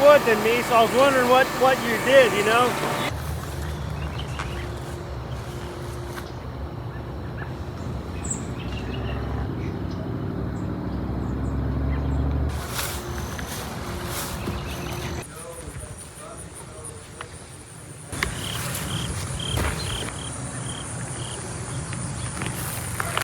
wood than me, so I was wondering what you did, you know?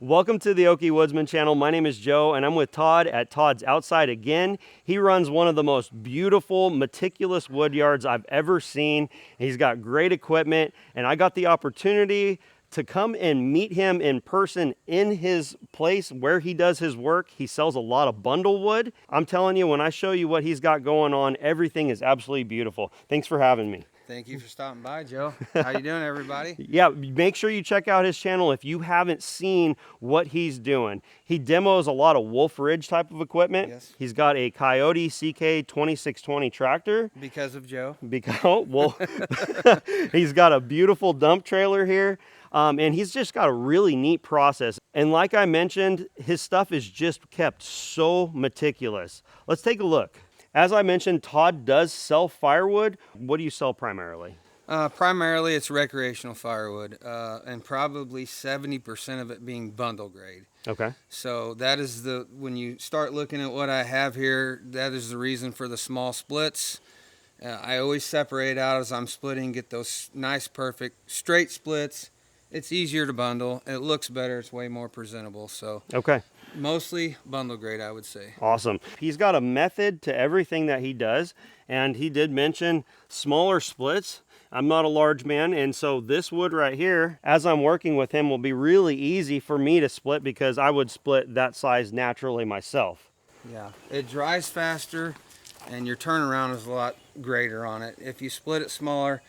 Welcome to the Okie Woodsman channel. My name is Joe and I'm with Todd at Todd's Outside again. He runs one of the most beautiful, meticulous wood yards I've ever seen. He's got great equipment and I got the opportunity to come and meet him in person in his place where he does his work. He sells a lot of bundle wood. I'm telling you, when I show you what he's got going on, everything is absolutely beautiful. Thanks for having me. Thank you for stopping by, Joe. How you doing, everybody? Yeah, make sure you check out his channel if you haven't seen what he's doing. He demos a lot of Wolfridge type of equipment. Yes. He's got a Coyote CK 2620 tractor. Because of Joe. Well, he's got a beautiful dump trailer here. And he's just got a really neat process. And like I mentioned, his stuff is just kept so meticulous. Let's take a look. As I mentioned, Todd does sell firewood. What do you sell primarily? Primarily, it's recreational firewood, and probably 70% of it being bundle grade. Okay. So that is when you start looking at what I have here, that is the reason for the small splits. I always separate out as I'm splitting, get those nice, perfect, straight splits. It's easier to bundle. It looks better. It's way more presentable. So okay. Mostly bundle grade, I would say. Awesome. He's got a method to everything that he does, and he did mention smaller splits. I'm not a large man, and so this wood right here, as I'm working with him, will be really easy for me to split because I would split that size naturally myself. Yeah, it dries faster, and your turnaround is a lot greater on it. If you split it smaller,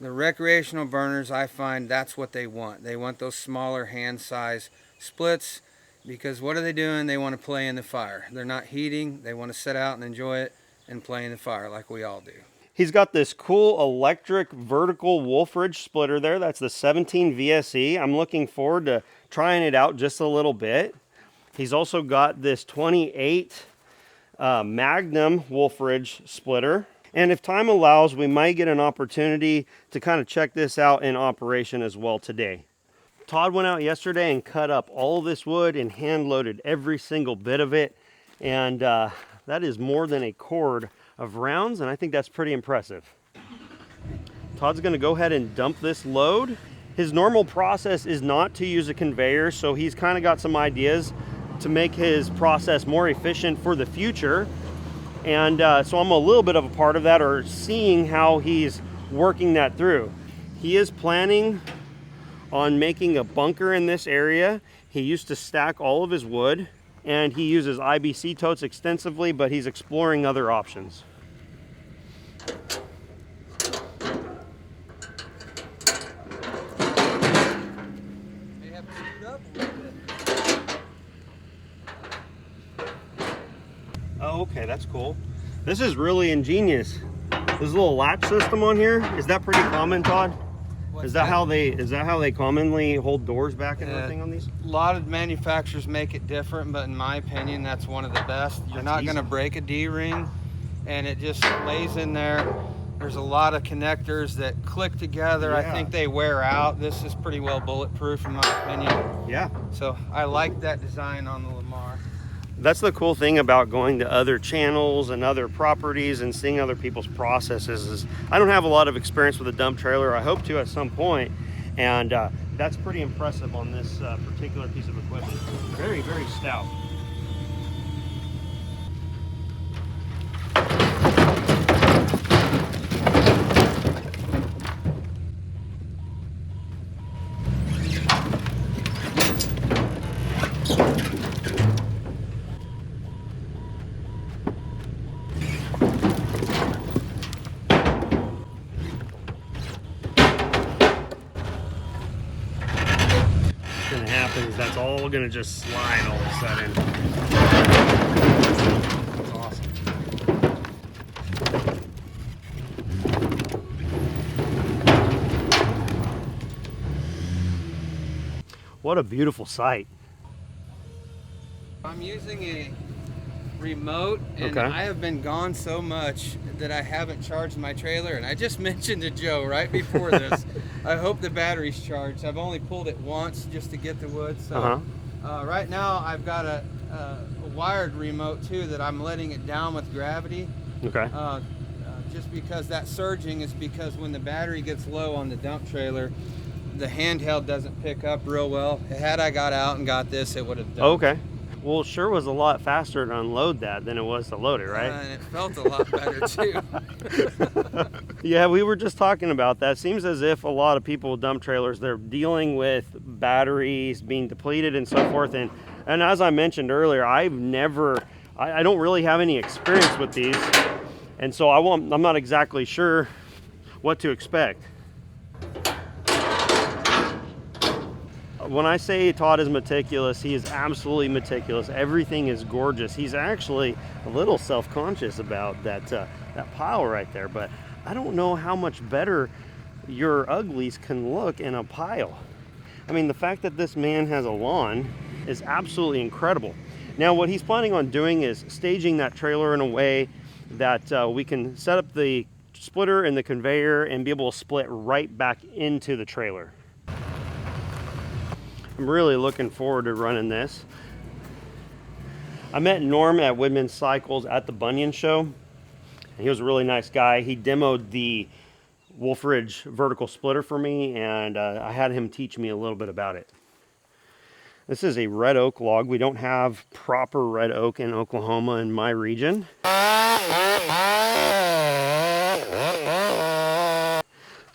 the recreational burners, I find that's what they want. They want those smaller hand size splits. Because what are they doing? They want to play in the fire. They're not heating. They want to sit out and enjoy it and play in the fire like we all do. He's got this cool electric vertical Wolfridge splitter there. That's the 17 VSE. I'm looking forward to trying it out just a little bit. He's also got this 28 Magnum Wolfridge splitter. And if time allows, we might get an opportunity to kind of check this out in operation as well today. Todd went out yesterday and cut up all this wood and hand loaded every single bit of it. And that is more than a cord of rounds, and I think that's pretty impressive. Todd's gonna go ahead and dump this load. His normal process is not to use a conveyor, so he's kind of got some ideas to make his process more efficient for the future. And so I'm a little bit of a part of that, or seeing how he's working that through. He is planning on making a bunker in this area. He used to stack all of his wood, and he uses IBC totes extensively, but he's exploring other options. Oh, okay, that's cool. This is really ingenious. This little latch system on here, is that pretty common, Todd? Is that how they commonly hold doors back and everything on these? A lot of manufacturers make it different, but in my opinion, that's one of the best. You're not going to break a D-ring, and it just lays in there. There's a lot of connectors that click together. Yeah. I think they wear out. This is pretty well bulletproof in my opinion. Yeah. So I like that design on the Lamar. That's the cool thing about going to other channels and other properties and seeing other people's processes. Is I don't have a lot of experience with a dump trailer. I hope to at some point, and that's pretty impressive on this particular piece of equipment. Very, very stout. That's all gonna just slide all of a sudden. That's awesome. What a beautiful sight. I'm using a remote, and Okay. I have been gone so much that I haven't charged my trailer. And I just mentioned to Joe right before this, I hope the battery's charged. I've only pulled it once just to get the wood. So right now I've got a wired remote too that I'm letting it down with gravity. Okay. Just because that surging is because when the battery gets low on the dump trailer, the handheld doesn't pick up real well. Had I got out and got this, it would have done. Okay. Well, it sure was a lot faster to unload that than it was to load it, right? And it felt a lot better too. Yeah, we were just talking about that. Seems as if a lot of people with dump trailers, they're dealing with batteries being depleted and so forth. And as I mentioned earlier, I don't really have any experience with these. And so I'm not exactly sure what to expect. When I say Todd is meticulous, he is absolutely meticulous. Everything is gorgeous. He's actually a little self-conscious about that pile right there, but I don't know how much better your uglies can look in a pile. I mean, the fact that this man has a lawn is absolutely incredible. Now, what he's planning on doing is staging that trailer in a way that we can set up the splitter and the conveyor and be able to split right back into the trailer. I'm really looking forward to running this. I met Norm at Woodman Cycles at the Bunyan show. And he was a really nice guy. He demoed the Wolfridge vertical splitter for me, and I had him teach me a little bit about it. This is a red oak log. We don't have proper red oak in Oklahoma in my region.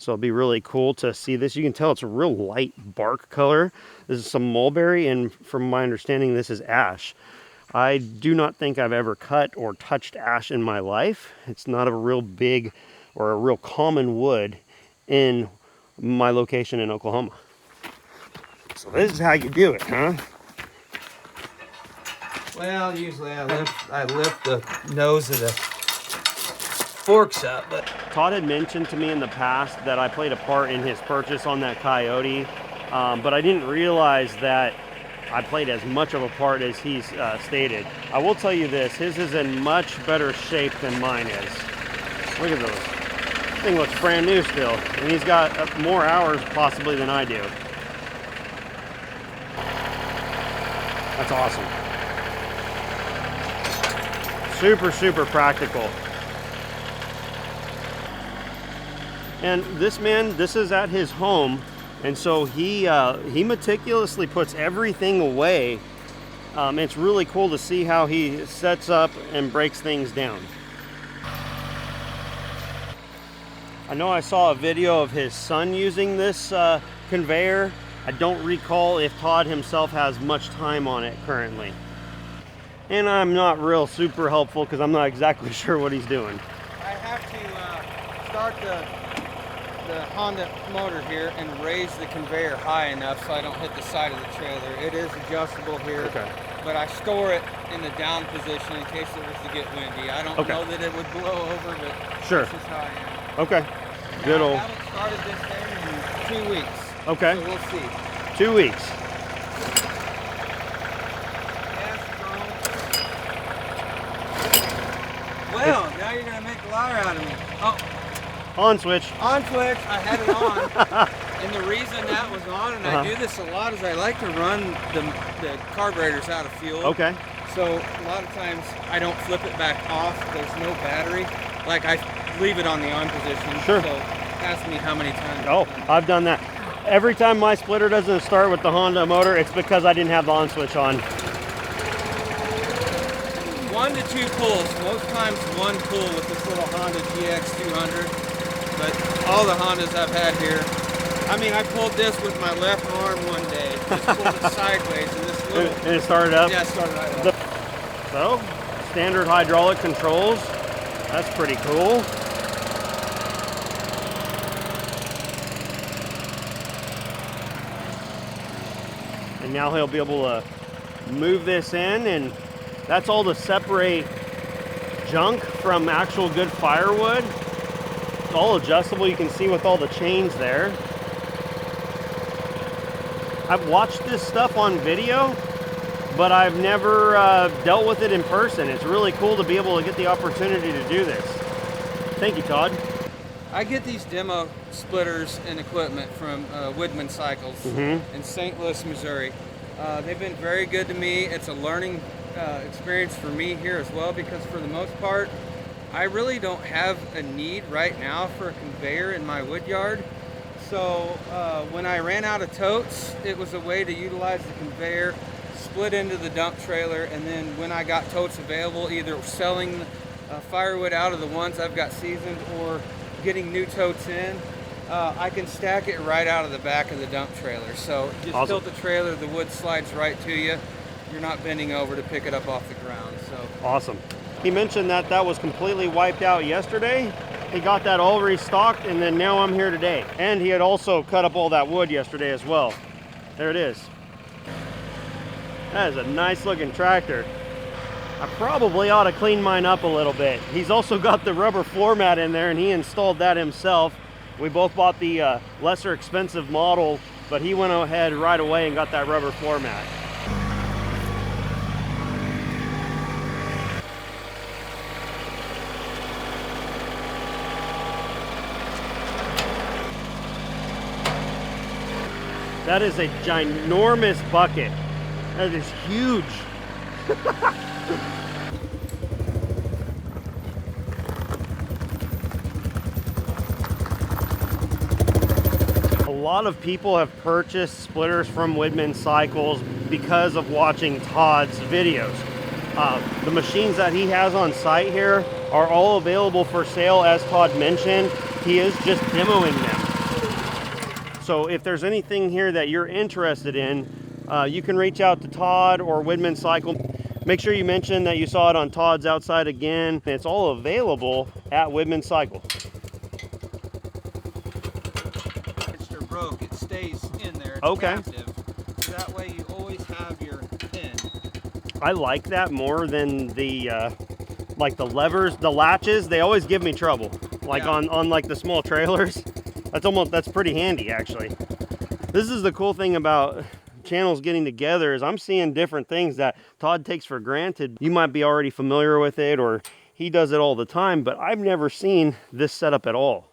So it'll be really cool to see this. You can tell it's a real light bark color. This is some mulberry, and from my understanding, this is ash. I do not think I've ever cut or touched ash in my life. It's not a real big or a real common wood in my location in Oklahoma. So this is how you do it, huh? Well, usually I lift the nose of the forks up, but Todd had mentioned to me in the past that I played a part in his purchase on that Coyote, but I didn't realize that I played as much of a part as he's stated. I will tell you this, his is in much better shape than mine is. Look at those. This thing looks brand new still, and he's got more hours possibly than I do. That's awesome. Super, super practical. And this man, this is at his home, and so he meticulously puts everything away. It's really cool to see how he sets up and breaks things down. I know I saw a video of his son using this conveyor. I don't recall if Todd himself has much time on it currently. And I'm not real super helpful because I'm not exactly sure what he's doing. I have to start the Honda motor here and raise the conveyor high enough so I don't hit the side of the trailer. It is adjustable here, Okay. but I store it in the down position in case it was to get windy. I don't know that it would blow over, but Sure. this is how I am. Okay. Good old. I haven't started this thing in 2 weeks. Okay. So we'll see. 2 weeks. Well, now you're gonna make a liar out of me. Oh, On switch. on switch. I had it on, and the reason that was on, and I do this a lot, is I like to run the carburetors out of fuel. Okay. So a lot of times I don't flip it back off. There's no battery. Like I leave it on the on position. Sure. So ask me how many times. Oh, I've done that. Every time my splitter doesn't start with the Honda motor, it's because I didn't have the on switch on. 1 to 2 pulls. Most times 1 pull with this little Honda GX200. But all the Hondas I've had here, I mean, I pulled this with my left arm one day. Just pulled it sideways, and this little. And it started up? Yeah, it started right up. So, standard hydraulic controls. That's pretty cool. And now he'll be able to move this in, and that's all to separate junk from actual good firewood. It's all adjustable. You can see with all the chains there. I've watched this stuff on video, but I've never dealt with it in person. It's really cool to be able to get the opportunity to do this. Thank you, Todd. I get these demo splitters and equipment from Woodsman Cycles in St. Louis, Missouri. They've been very good to me. It's a learning experience for me here as well, because for the most part, I really don't have a need right now for a conveyor in my woodyard. So when I ran out of totes, it was a way to utilize the conveyor, split into the dump trailer, and then when I got totes available, either selling firewood out of the ones I've got seasoned or getting new totes in, I can stack it right out of the back of the dump trailer. So just awesome. tilt the trailer, the wood slides right to you. You're not bending over to pick it up off the ground. So awesome. He mentioned that that was completely wiped out yesterday. He got that all restocked, and then now I'm here today. And he had also cut up all that wood yesterday as well. There it is. That is a nice looking tractor. I probably ought to clean mine up a little bit. He's also got the rubber floor mat in there, and he installed that himself. We both bought the lesser expensive model, but he went ahead right away and got that rubber floor mat. That is a ginormous bucket. That is huge. A lot of people have purchased splitters from Woodsman Cycles because of watching Todd's videos. The machines that he has on site here are all available for sale, as Todd mentioned. He is just demoing them. So if there's anything here that you're interested in, you can reach out to Todd or Woodsman Cycle. Make sure you mention that you saw it on Todd's Outside Again. It's all available at Woodsman Cycle. It's broke, it stays in there. It's okay. captive. So that way you always have your pin. I like that more than the like the levers, the latches. They always give me trouble. Like on like the small trailers. That's pretty handy actually. This is the cool thing about channels getting together, is I'm seeing different things that Todd takes for granted. You might be already familiar with it, or he does it all the time, but I've never seen this setup at all.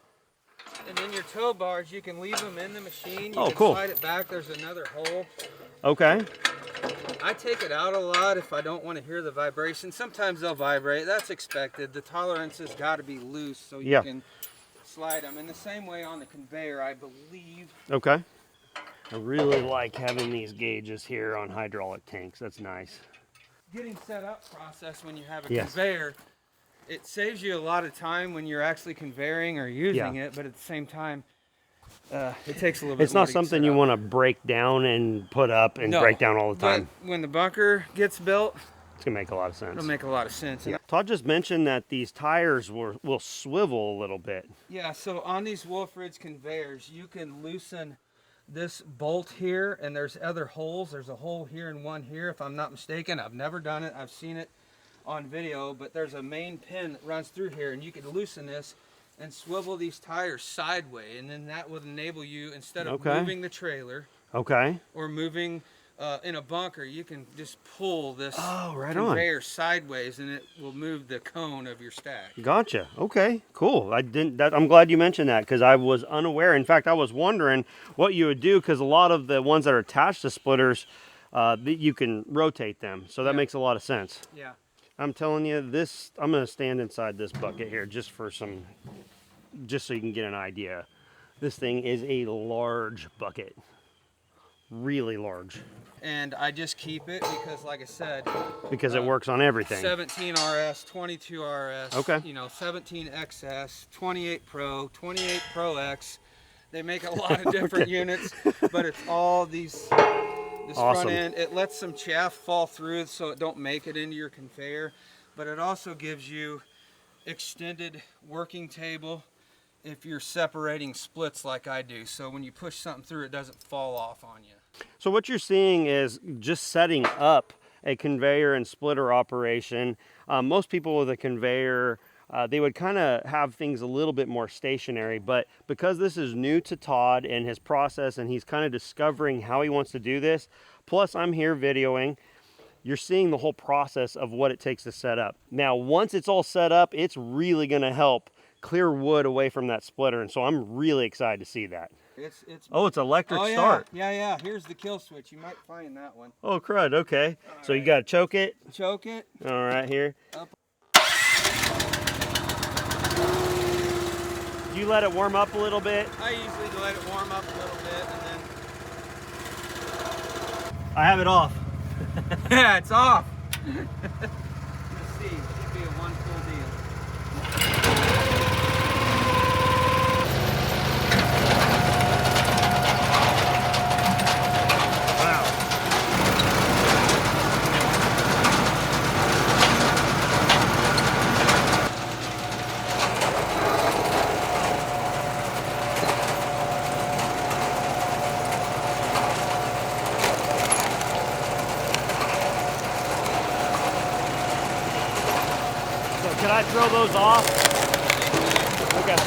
And then your tow bars, you can leave them in the machine. You can cool. slide it back, there's another hole. Okay. I take it out a lot if I don't want to hear the vibration. Sometimes they'll vibrate, that's expected. The tolerance has got to be loose so you can slide them. In the same way on the conveyor, I believe. Okay. I really like having these gauges here on hydraulic tanks. That's nice. Getting set up process when you have a conveyor, it saves you a lot of time when you're actually conveying or using it, but at the same time, it takes a little bit more. It's not something you want to break down and put up and break down all the time. But when the bunker gets built, it's gonna make a lot of sense. It'll make a lot of sense. Yeah. Todd just mentioned that these tires will swivel a little bit. Yeah, so on these Wolfridge conveyors, you can loosen this bolt here, and there's other holes. There's a hole here and one here, if I'm not mistaken. I've never done it. I've seen it on video, but there's a main pin that runs through here, and you can loosen this and swivel these tires sideways, and then that would enable you, instead of moving the trailer or moving in a bunker, you can just pull this conveyor sideways, and it will move the cone of your stack. Gotcha. Okay, cool. I'm glad you mentioned that, because I was unaware. In fact, I was wondering what you would do, because a lot of the ones that are attached to splitters, you can rotate them. So that makes a lot of sense. Yeah. I'm telling you, this, I'm going to stand inside this bucket here just so you can get an idea. This thing is a large bucket. Really large. And I just keep it because, like I said, because it works on everything. 17 RS, 22 RS, okay. 17 XS, 28 Pro, 28 Pro X. They make a lot of different units, but it's all this front end. It lets some chaff fall through so it don't make it into your conveyor, but it also gives you extended working table if you're separating splits like I do. So when you push something through, it doesn't fall off on you. So what you're seeing is just setting up a conveyor and splitter operation. Most people with a conveyor, they would kind of have things a little bit more stationary, but because this is new to Todd and his process, and he's kind of discovering how he wants to do this, plus I'm here videoing, you're seeing the whole process of what it takes to set up. Now, once it's all set up, it's really going to help clear wood away from that splitter. And so I'm really excited to see that. It's Oh, it's electric oh, yeah. start. Yeah. Here's the kill switch. You might find that one. Oh, crud. Okay. So you right. got to choke it. Choke it. All right, here. Up. Do you let it warm up a little bit? I usually let it warm up a little bit and then. I have it off. Yeah, it's off. Let's see. Should be a one full deal. Can I throw those off? Okay.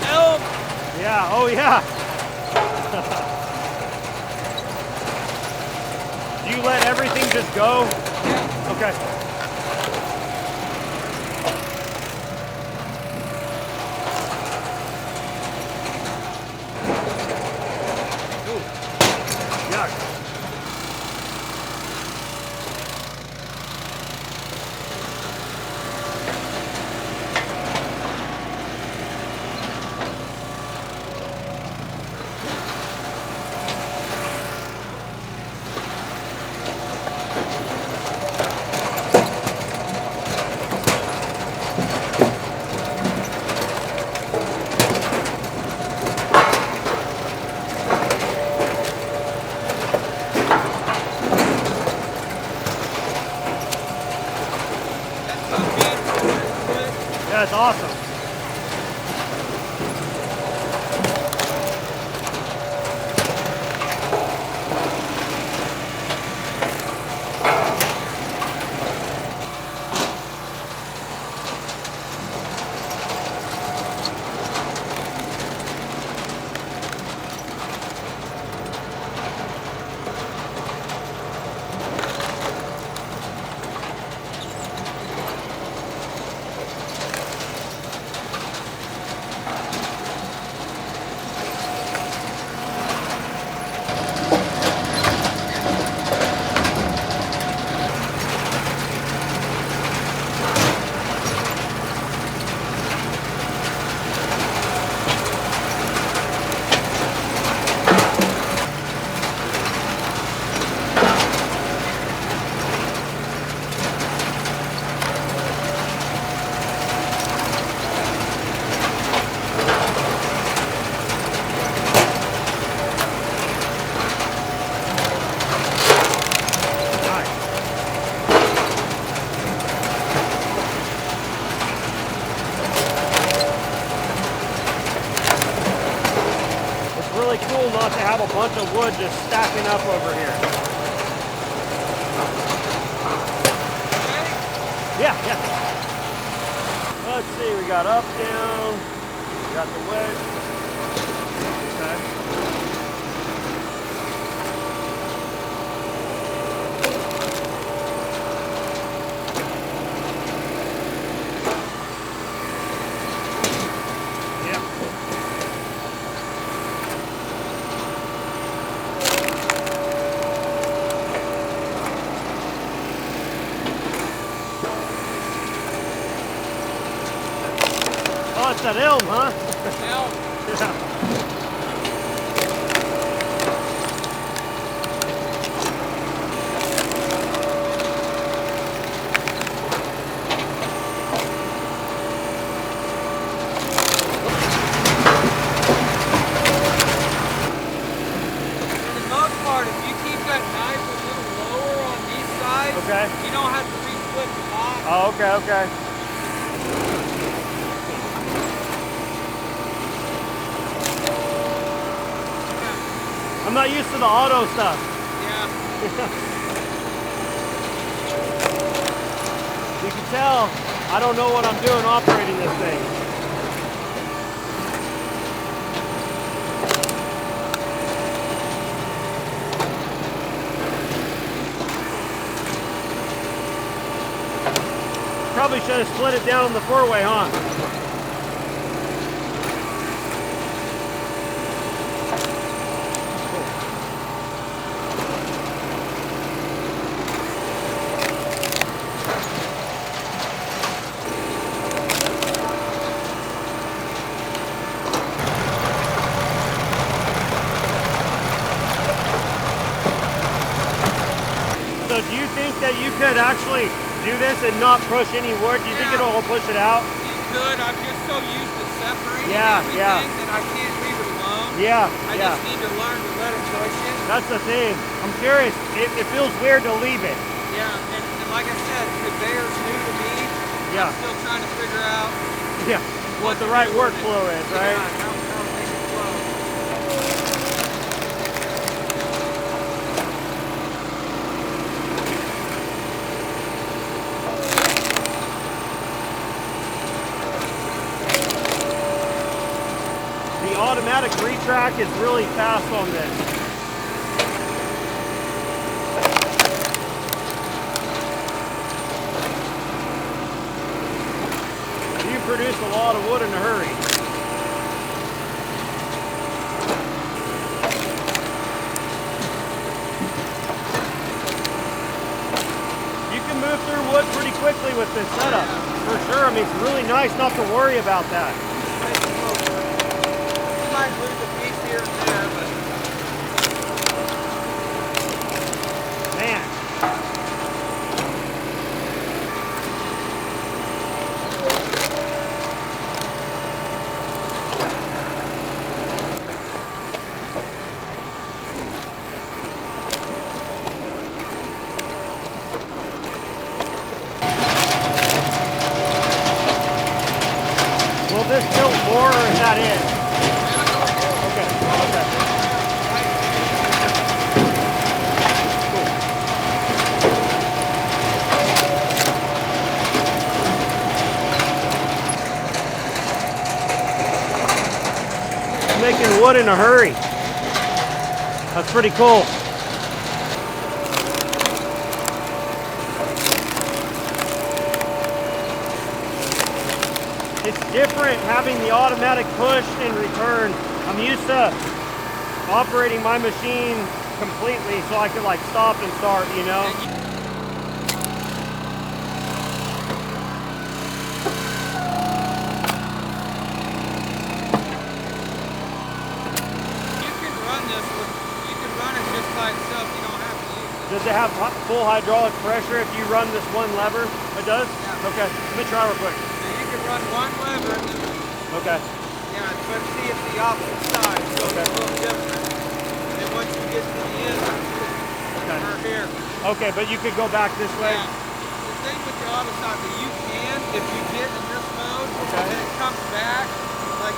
Help! Yeah, oh yeah. Do you let everything just go? Yeah. Okay. Ooh. Yuck. That's awesome. Not to have a bunch of wood just stacking up over here. Yeah. Let's see, we got up, down, we got the wedge. Okay. Oh, it's that elm, huh? Elm. Yeah. For the most part, if you keep that knife a little lower on these sides, Okay. you don't have to re-split the box. Oh, okay. I'm not used to the auto stuff. Yeah. You can tell I don't know what I'm doing operating this thing. probably should have split it down in the 4-way, huh? So do you think that you could actually do this and not push any wood? Do you think it'll push it out? You could. I'm just so used to separating everything that I can't leave it alone. I just need to learn to let it push it. That's the thing. I'm curious. It feels weird to leave it. Yeah, and like I said, conveyor's new to me. I'm still trying to figure out what the right workflow is, right? Yeah, how to make it flow. The automatic retract is really fast on this. You produce a lot of wood in a hurry. You can move through wood pretty quickly with this setup, for sure. I mean, it's really nice not to worry about that. Might lose a piece here and there, but man. Will this tilt more, or is that it? Making wood in a hurry. That's pretty cool. It's different having the automatic push and return. I'm used to operating my machine completely so I could like stop and start, you know? Does it have full hydraulic pressure if you run this one lever? It does? Yeah. Okay, let me try real quick. So you can run one lever. Okay. Yeah, but see it's the opposite side, so it's a little different. And once you get to the end, we're here. Okay, but you could go back this way? Yeah. The thing with the auto cycle, you can, if you get in this mode, and it comes back, like,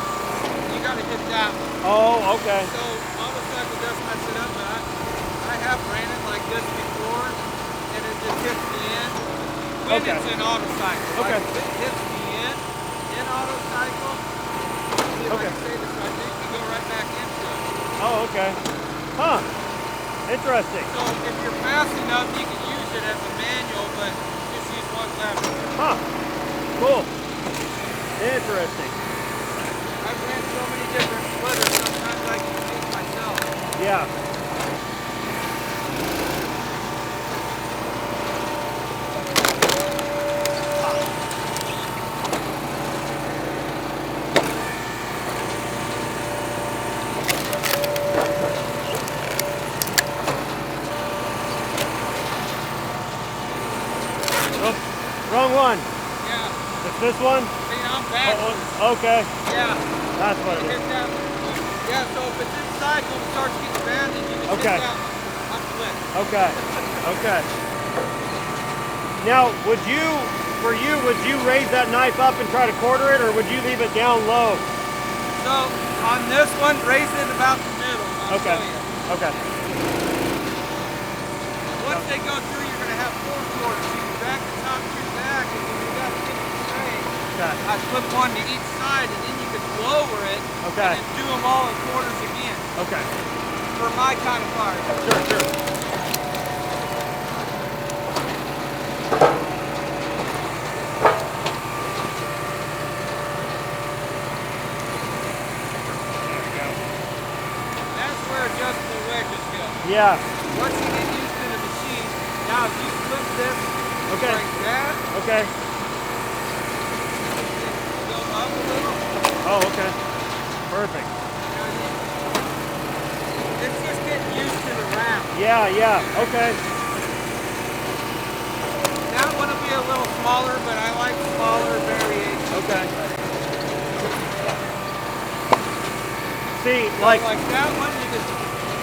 you gotta hit that one. Oh, okay. So auto cycle does mess it up, but I have ran it like this before, and it just hits the end when it's in auto cycle. Okay. Like if it hits the end in auto cycle, if I can say this, I think you go right back into it. Oh, okay. Huh. Interesting. So if you're fast enough, you can use it as a manual, but just use one lever. Huh. Cool. Interesting. I've ran so many different splitters, sometimes I can use myself. Yeah. Wrong one. Yeah. It's this one? See, I'm backwards. Oh, okay. Yeah. That's what it is. Hit that one. Yeah, so if it's in cycle and starts getting banded, you just hit that one. I'm split. Okay. Okay. Now, would you raise that knife up and try to quarter it, or would you leave it down low? So, on this one, raise it about the middle. I'll Okay. show you. Okay. Once they go through, you're going to have 4 quarters. You can back the top to your back, and then you got to get it straight. Okay. I flip one to each side, and then you can lower it, Okay. and then do them all in quarters again. Okay. For my kind of fire. Sure, sure. Yeah. Once you get used to the machine, now if you flip this Okay. like that, Okay. go up a little. Oh, okay. Perfect. It's just getting used to the round. Yeah, yeah. Okay. That one will be a little smaller, but I like smaller variations. Okay. See, like that one, you just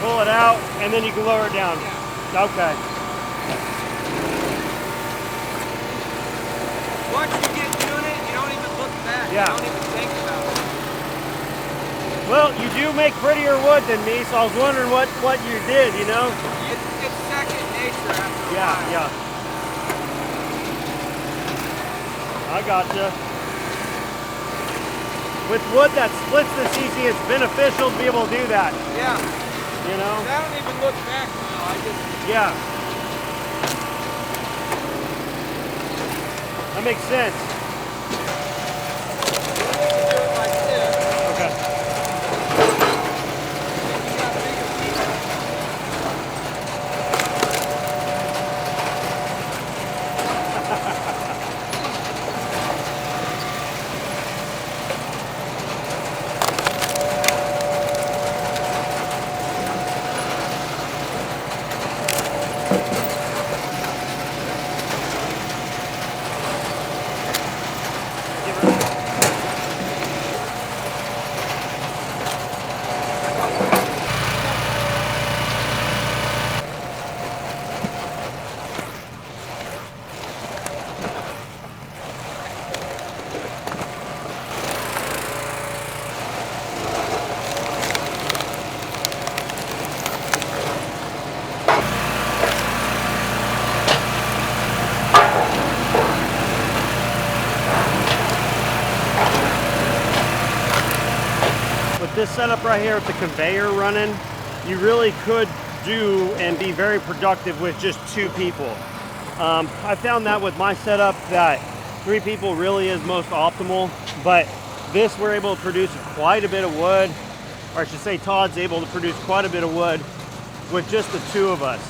pull it out and then you can lower it down. Yeah. Okay. Once you get doing it, you don't even look back. Yeah. You don't even think about it. Well, you do make prettier wood than me, so I was wondering what you did, you know? It's second nature after a Yeah, while. yeah. I gotcha. With wood that splits this easy, it's beneficial to be able to do that, Yeah. you know? I don't even look back now. I just Yeah. That makes sense. do it like this. Okay. You got bigger feet. With this setup right here with the conveyor running, you really could do and be very productive with just 2 people. I found that with my setup that 3 people really is most optimal, but this we're able to produce quite a bit of wood, or I should say Todd's able to produce quite a bit of wood with just the 2 of us.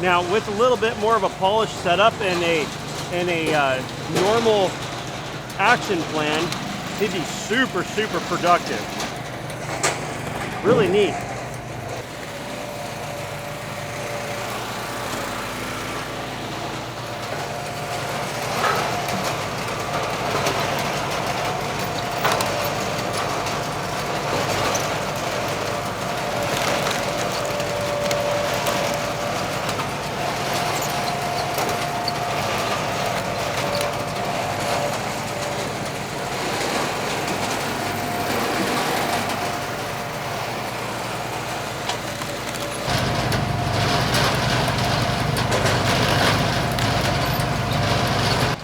Now with a little bit more of a polished setup and a normal action plan, he'd be super productive. Really neat.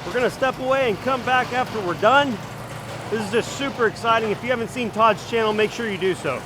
We're gonna step away and come back after we're done. This is just super exciting. If you haven't seen Todd's channel, make sure you do so.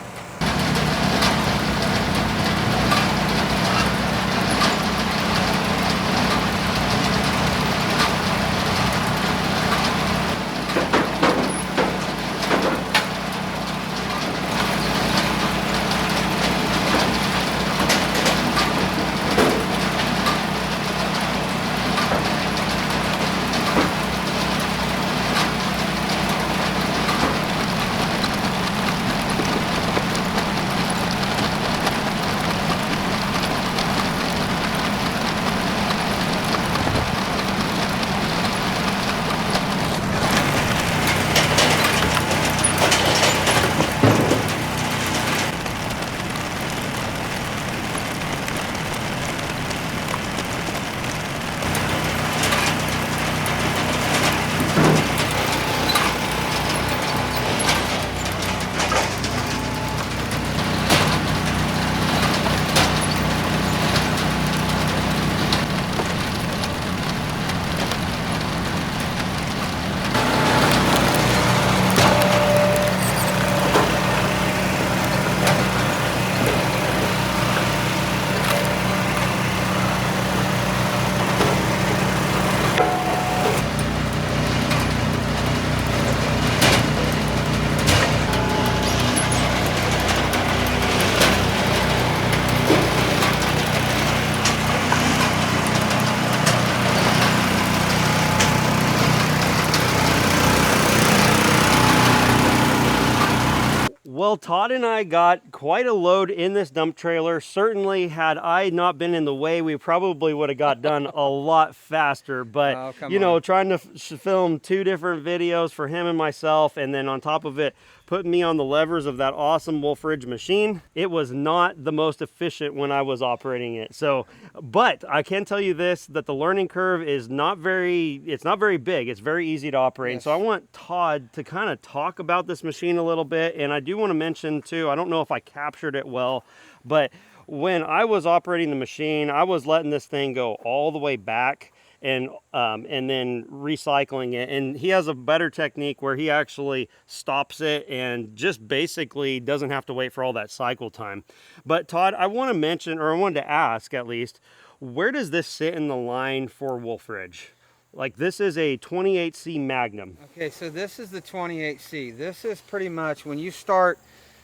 Well, Todd and I got quite a load in this dump trailer. Certainly, had I not been in the way, we probably would have got done a lot faster. But, Oh, come you know, on. trying to film 2 different videos for him and myself, and then on top of it, putting me on the levers of that awesome Wolfridge machine, it was not the most efficient when I was operating it. So, but I can tell you this, that the learning curve is not very big. It's very easy to operate. Yes. And so I want Todd to kind of talk about this machine a little bit. And I do want to mention too, I don't know if I captured it well, but when I was operating the machine, I was letting this thing go all the way back and then recycling it. And he has a better technique where he actually stops it and just basically doesn't have to wait for all that cycle time. But Todd, I want to mention, or I wanted to ask at least, where does this sit in the line for Wolfridge? Like, this is a 28C Magnum. Okay, so this is the 28C. This is pretty much when you start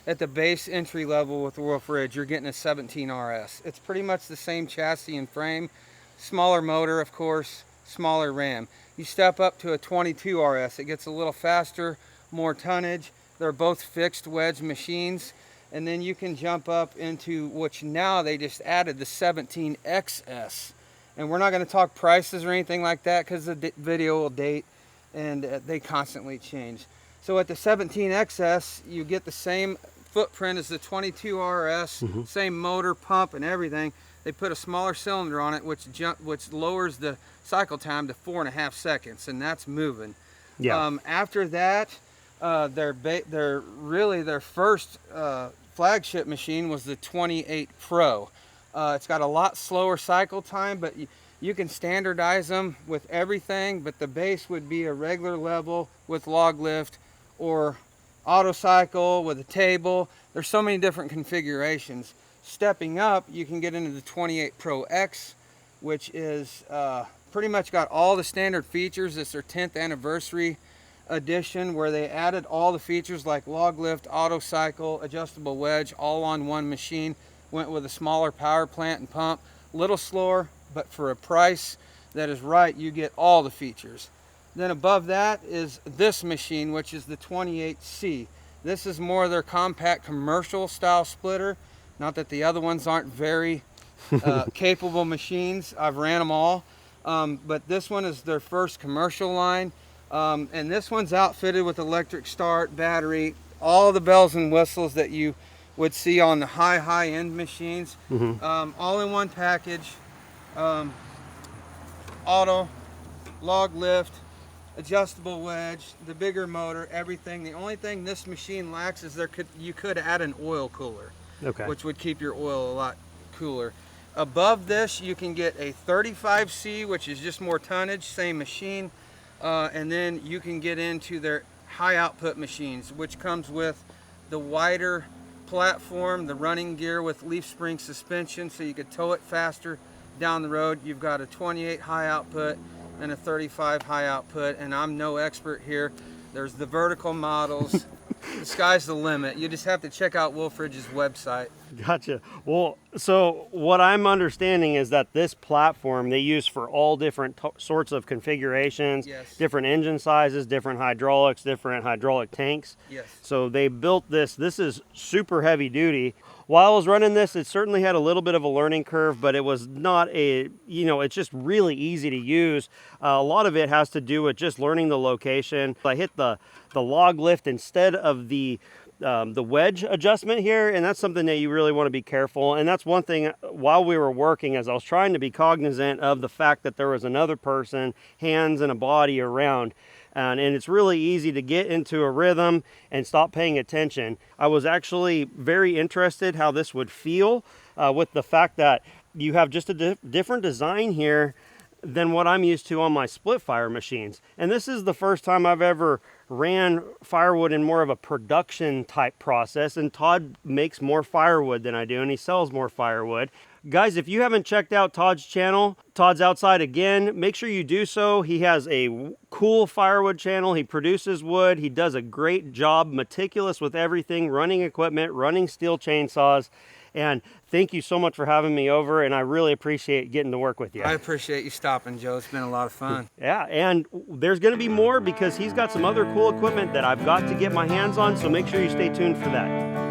at the base entry level with the Wolfridge, you're getting a 17 RS. It's pretty much the same chassis and frame, smaller motor, of course, smaller ram. You step up to a 22 RS, it gets a little faster, more tonnage. They're both fixed wedge machines. And then you can jump up into, which now they just added, the 17 XS. And we're not going to talk prices or anything like that because the video will date and they constantly change. So at the 17 XS, you get the same footprint as the 22 RS, same motor, pump, and everything. They put a smaller cylinder on it, which lowers the cycle time to 4.5 seconds, and that's moving. Yeah. After that, their first flagship machine was the 28 Pro. It's got a lot slower cycle time, but you can standardize them with everything, but the base would be a regular level with log lift or auto cycle with a table. There's so many different configurations. Stepping up, you can get into the 28 Pro X, which is pretty much got all the standard features. It's their 10th anniversary edition where they added all the features like log lift, auto cycle, adjustable wedge, all on one machine. Went with a smaller power plant and pump, a little slower, but for a price that is right, you get all the features. Then above that is this machine, which is the 28C. This is more their compact commercial style splitter. Not that the other ones aren't very capable machines. I've ran them all. But this one is their first commercial line. And this one's outfitted with electric start, battery, all the bells and whistles that you would see on the high-end machines. All in one package. Auto, log lift, adjustable wedge, the bigger motor, everything. The only thing this machine lacks is you could add an oil cooler, which would keep your oil a lot cooler. Above this, you can get a 35C, which is just more tonnage, same machine. And then you can get into their high output machines, which comes with the wider platform, the running gear with leaf spring suspension, so you could tow it faster down the road. You've got a 28 high output and a 35 high output, and I'm no expert here. There's the vertical models. The sky's the limit. You just have to check out Wolfridge's website. Gotcha. Well, so what I'm understanding is that this platform they use for all different sorts of configurations, Yes. different engine sizes, different hydraulics, different hydraulic tanks. Yes. So they built this. This is super heavy duty. While I was running this, it certainly had a little bit of a learning curve, but it was not it's just really easy to use. A lot of it has to do with just learning the location. I hit the log lift instead of the wedge adjustment here, and that's something that you really want to be careful. And that's one thing while we were working, as I was trying to be cognizant of the fact that there was another person, hands and a body around. And it's really easy to get into a rhythm and stop paying attention. I was actually very interested how this would feel with the fact that you have just a different design here than what I'm used to on my split fire machines. And this is the first time I've ever ran firewood in more of a production type process, and Todd makes more firewood than I do, and he sells more firewood. Guys, if you haven't checked out Todd's channel, Todd's Outside Again, make sure you do so. He has a cool firewood channel. He produces wood. He does a great job, meticulous with everything, running equipment, running steel chainsaws. And thank you so much for having me over, and I really appreciate getting to work with you. I appreciate you stopping, Joe. It's been a lot of fun. Yeah, and there's going to be more because he's got some other cool equipment that I've got to get my hands on, so make sure you stay tuned for that.